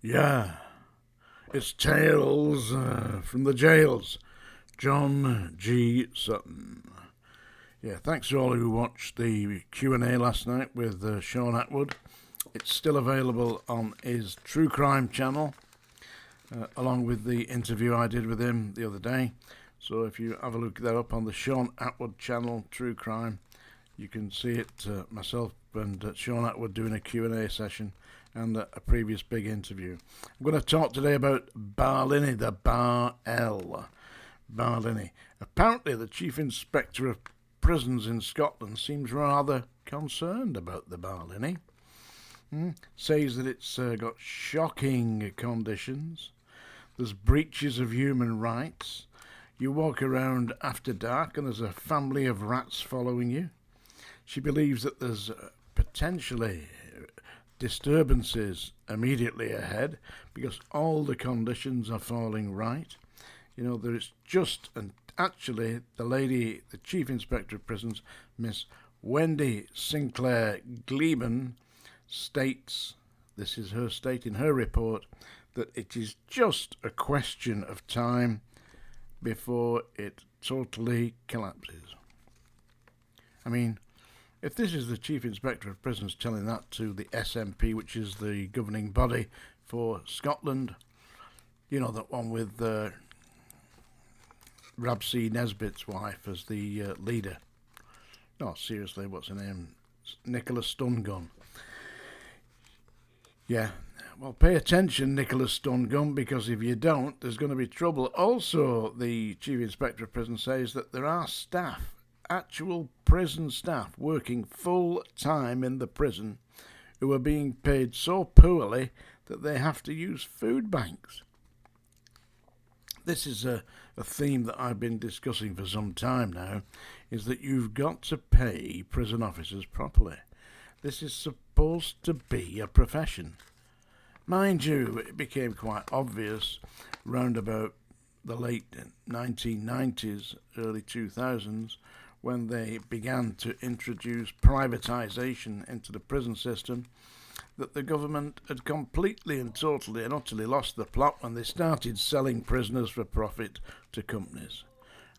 Yeah, it's Tales from the Jails. John G. Sutton. Yeah, thanks to all who watched the Q&A last night with Sean Atwood. It's still available on his True Crime channel, along with the interview I did with him the other day. So if you have a look that up on the Sean Atwood channel, True Crime, you can see it, myself and Sean Atwood doing a Q&A session and a previous big interview. I'm going to talk today about Barlinnie, the Bar-L. Barlinnie. Apparently the Chief Inspector of Prisons in Scotland seems rather concerned about the Barlinnie. Says that it's got shocking conditions. There's breaches of human rights. You walk around after dark and there's a family of rats following you. She believes that there's potentially disturbances immediately ahead because all the conditions are falling right. You know, there's just, and actually the lady, the Chief Inspector of Prisons, Miss Wendy Sinclair Gleben, states, this is her stating her report, that it is just a question of time before it totally collapses. I mean, if this is the Chief Inspector of Prisons telling that to the SNP, which is the governing body for Scotland, you know, that one with Rabsy Nesbitt's wife as the leader. No, seriously, what's her name? Nicola Stungun. Yeah, well, pay attention, Nicola Stungun, because if you don't, there's going to be trouble. Also, the Chief Inspector of Prison says that there are staff, actual prison staff, working full-time in the prison who are being paid so poorly that they have to use food banks. This is a theme that I've been discussing for some time now, is that you've got to pay prison officers properly. This is supposed to be a profession. Mind you, it became quite obvious round about the late 1990s, early 2000s, when they began to introduce privatisation into the prison system, that the government had completely and totally and utterly lost the plot when they started selling prisoners for profit to companies.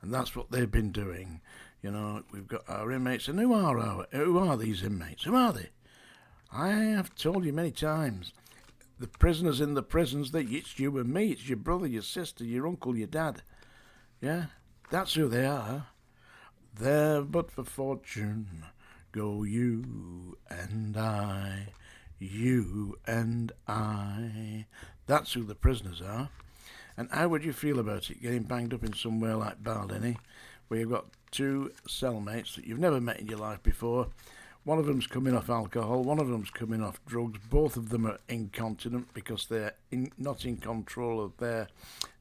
And that's what they've been doing. You know, we've got our inmates, and who are these inmates? Who are they? I have told you many times, the prisoners in the prisons, it's you and me, it's your brother, your sister, your uncle, your dad. Yeah, that's who they are. There but for fortune go you and I, you and I. That's who the prisoners are. And how would you feel about it, getting banged up in somewhere like Barlinnie, where you've got two cellmates that you've never met in your life before? One of them's coming off alcohol, one of them's coming off drugs. Both of them are incontinent because they're not in control of their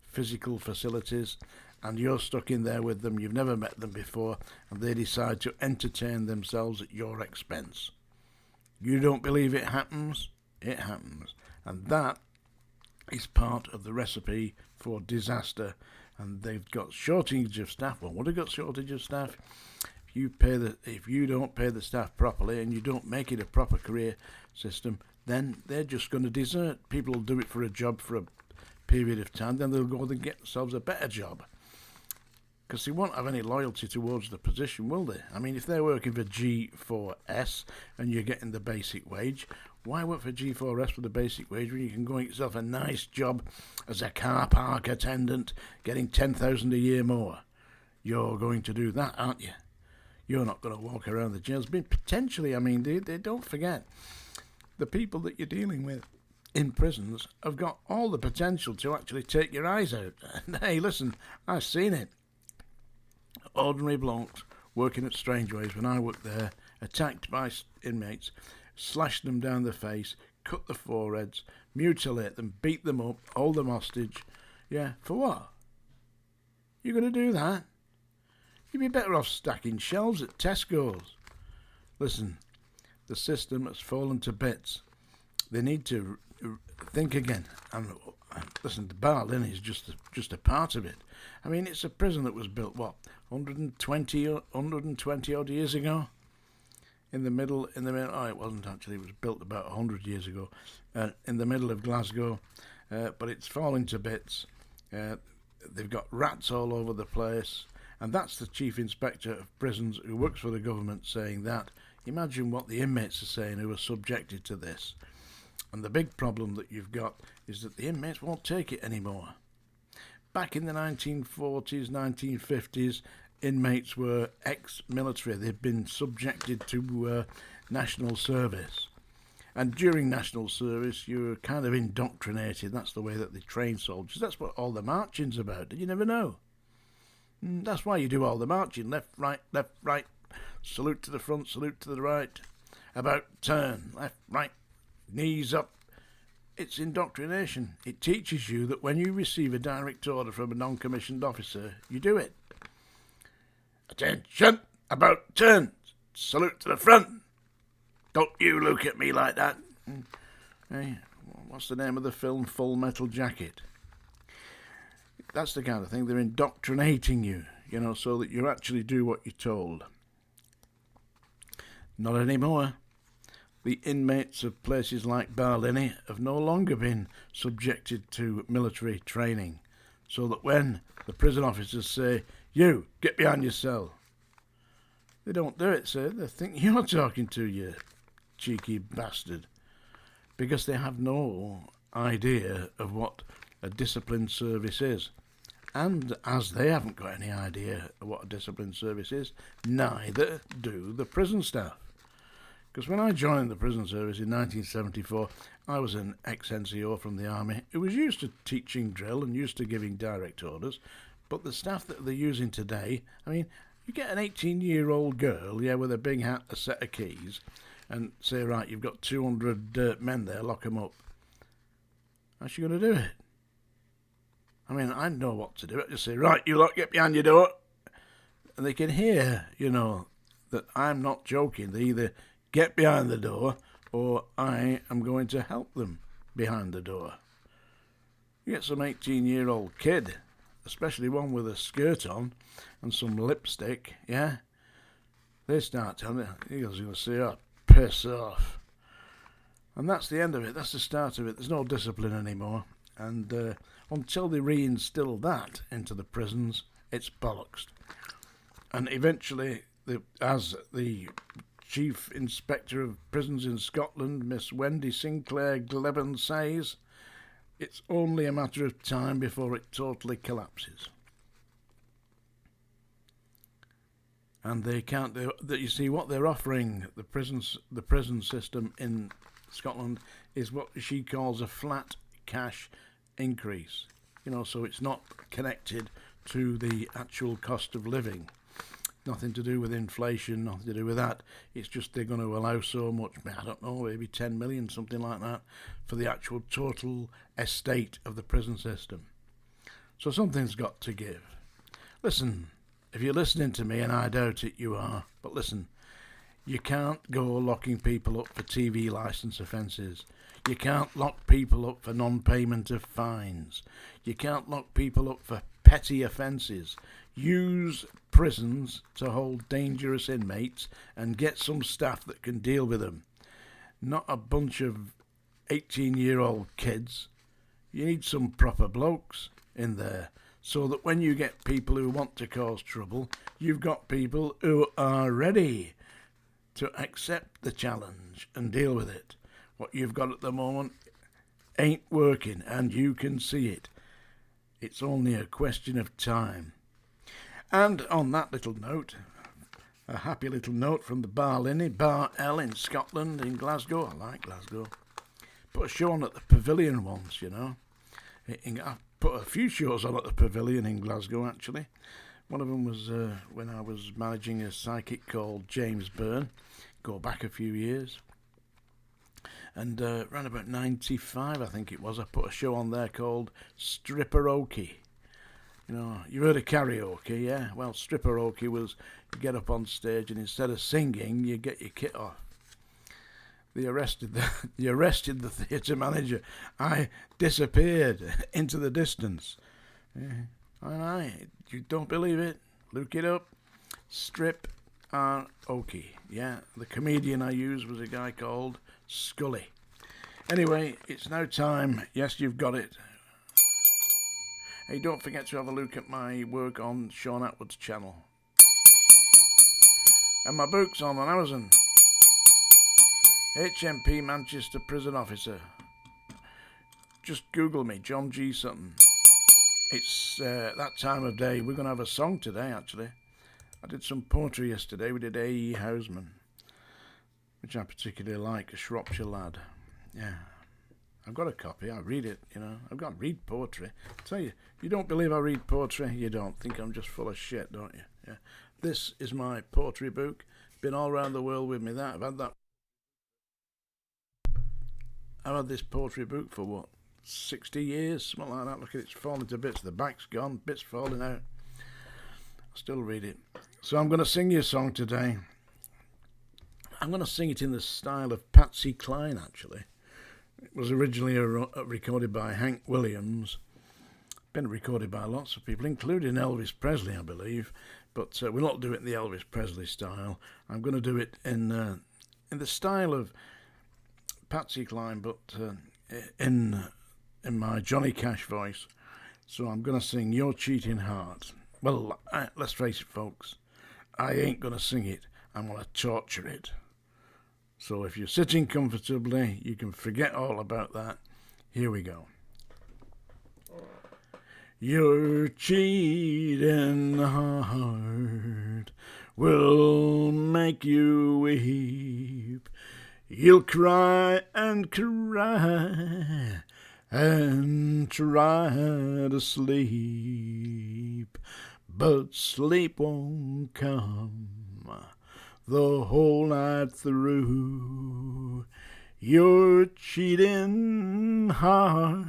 physical facilities. And you're stuck in there with them, you've never met them before, and they decide to entertain themselves at your expense. You don't believe it happens? It happens. And that is part of the recipe for disaster. And they've got shortage of staff. Well, what have got shortage of staff? If you don't pay the staff properly and you don't make it a proper career system, then they're just going to desert. People will do it for a job for a period of time, then they'll go and get themselves a better job. Because they won't have any loyalty towards the position, will they? I mean, if they're working for G4S and you're getting the basic wage, why work for G4S for the basic wage when you can go and get yourself a nice job as a car park attendant, getting $10,000 a year more? You're going to do that, aren't you? You're not going to walk around the jails. But potentially, I mean, they don't forget, the people that you're dealing with in prisons have got all the potential to actually take your eyes out. And hey, listen, I've seen it. Ordinary blokes working at Strangeways when I worked there, attacked by inmates, slashed them down the face, cut the foreheads, mutilate them, beat them up, hold them hostage. Yeah, for what? You're going to do that? You'd be better off stacking shelves at Tesco's. Listen, the system has fallen to bits. They need to think again. And listen, the Barlinnie is just a part of it. I mean, it's a prison that was built, 120 odd years ago? in the middle. Oh, it wasn't actually. It was built about 100 years ago, in the middle of Glasgow, but it's falling to bits. They've got rats all over the place, and that's the Chief Inspector of Prisons who works for the government saying that. Imagine what the inmates are saying who are subjected to this. And the big problem that you've got is that the inmates won't take it anymore. Back in the 1940s, 1950s, inmates were ex-military. They'd been subjected to national service. And during national service, you were kind of indoctrinated. That's the way that they train soldiers. That's what all the marching's about. Did you never know? That's why you do all the marching. Left, right. Salute to the front, salute to the right. About turn. Left, right. Knees up. It's indoctrination. It teaches you that when you receive a direct order from a non-commissioned officer, you do it. Attention! About turn. Salute to the front. Don't you look at me like that. Hey, what's the name of the film? Full Metal Jacket. That's the kind of thing. They're indoctrinating you, so that you actually do what you're told. Not anymore. The inmates of places like Barlinnie have no longer been subjected to military training, so that when the prison officers say, "You, get behind your cell," they don't do it, sir. They think you're talking to you, cheeky bastard, because they have no idea of what a disciplined service is. And as they haven't got any idea of what a disciplined service is, neither do the prison staff. Because when I joined the prison service in 1974, I was an ex-NCO from the army who was used to teaching drill and used to giving direct orders. But the staff that they're using today, you get an 18-year-old girl, with a big hat, a set of keys, and say, right, you've got 200 men there, lock them up. How's she going to do it? I know what to do. I just say, right, you lot, get behind your door. And they can hear, that I'm not joking. They either get behind the door or I am going to help them behind the door. You get some 18-year-old kid, especially one with a skirt on and some lipstick, they start telling you, you're going to say, oh, piss off. And that's the end of it. That's the start of it. There's no discipline anymore. And until they reinstill that into the prisons, it's bollocks. And eventually, as the Chief Inspector of Prisons in Scotland, Miss Wendy Sinclair Gleben, says, it's only a matter of time before it totally collapses. And they can't do that. You see, what they're offering the prison system in Scotland is what she calls a flat cash increase. So it's not connected to the actual cost of living. Nothing to do with inflation, nothing to do with that. It's just they're going to allow so much, I don't know, maybe 10 million, something like that, for the actual total estate of the prison system. So something's got to give. Listen, if you're listening to me, and I doubt it you are, but listen, you can't go locking people up for TV licence offences. You can't lock people up for non-payment of fines. You can't lock people up for petty offences. Use prisons to hold dangerous inmates and get some staff that can deal with them. Not a bunch of 18-year-old kids. You need some proper blokes in there so that when you get people who want to cause trouble, you've got people who are ready to accept the challenge and deal with it. What you've got at the moment ain't working, and you can see it. It's only a question of time. And on that little note, a happy little note from the Barlinnie, Bar L in Scotland, in Glasgow. I like Glasgow. Put a show on at the Pavilion once, I put a few shows on at the Pavilion in Glasgow, actually. One of them was when I was managing a psychic called James Byrne. Go back a few years. And around about 95, I think it was, I put a show on there called Stripperoke. You've heard of karaoke, yeah? Well, Stripperoke was you get up on stage and instead of singing, you get your kit off. They arrested the theatre manager. I disappeared into the distance. Yeah. You don't believe it? Look it up. Strip Okie. Yeah, the comedian I used was a guy called Scully. Anyway, it's now time. Yes, you've got it. Hey, don't forget to have a look at my work on Sean Atwood's channel. And my book's on Amazon. HMP Manchester Prison Officer. Just Google me, John G. Sutton. It's that time of day. We're going to have a song today, actually. I did some poetry yesterday. We did A.E. Houseman, which I particularly like, a Shropshire lad. Yeah. I've got a copy. I read it, you know. I've got to read poetry. I tell you, if you don't believe I read poetry, you don't. Think I'm just full of shit, don't you? Yeah. This is my poetry book. Been all around the world with me. I've had this poetry book for what? 60 years, something like that. Look at it, it's falling to bits. The back's gone, bits falling out. I still read it. So I'm going to sing you a song today. I'm going to sing it in the style of Patsy Cline, actually. It was originally recorded by Hank Williams. Been recorded by lots of people, including Elvis Presley, I believe. But we'll not do it in the Elvis Presley style. I'm going to do it in the style of Patsy Cline, but in my Johnny Cash voice. So I'm going to sing Your Cheating Heart. Well, let's face it, folks. I ain't going to sing it. I'm going to torture it. So if you're sitting comfortably, you can forget all about that. Here we go. Your cheating heart will make you weep. You'll cry and cry and try to sleep, but sleep won't come the whole night through. Your cheating heart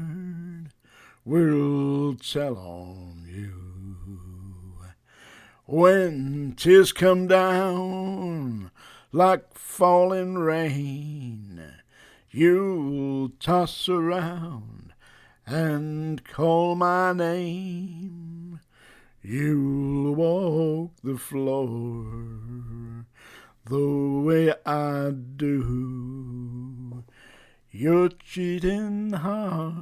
will tell on you when 'tis come down like falling rain. You'll toss around and call my name. You'll walk the floor the way I do. Your cheating heart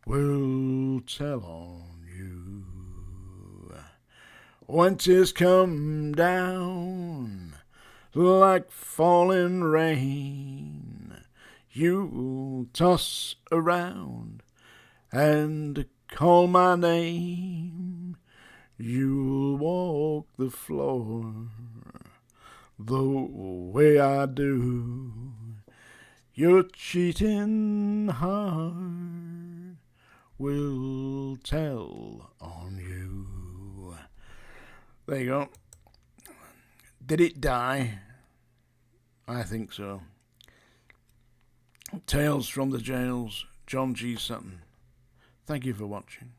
will tell on you when 'tis come down like falling rain. You'll toss around and call my name. You'll walk the floor the way I do. Your cheating heart will tell on you. There you go. Did it die? I think so. Tales from the Jails, John G. Sutton. Thank you for watching.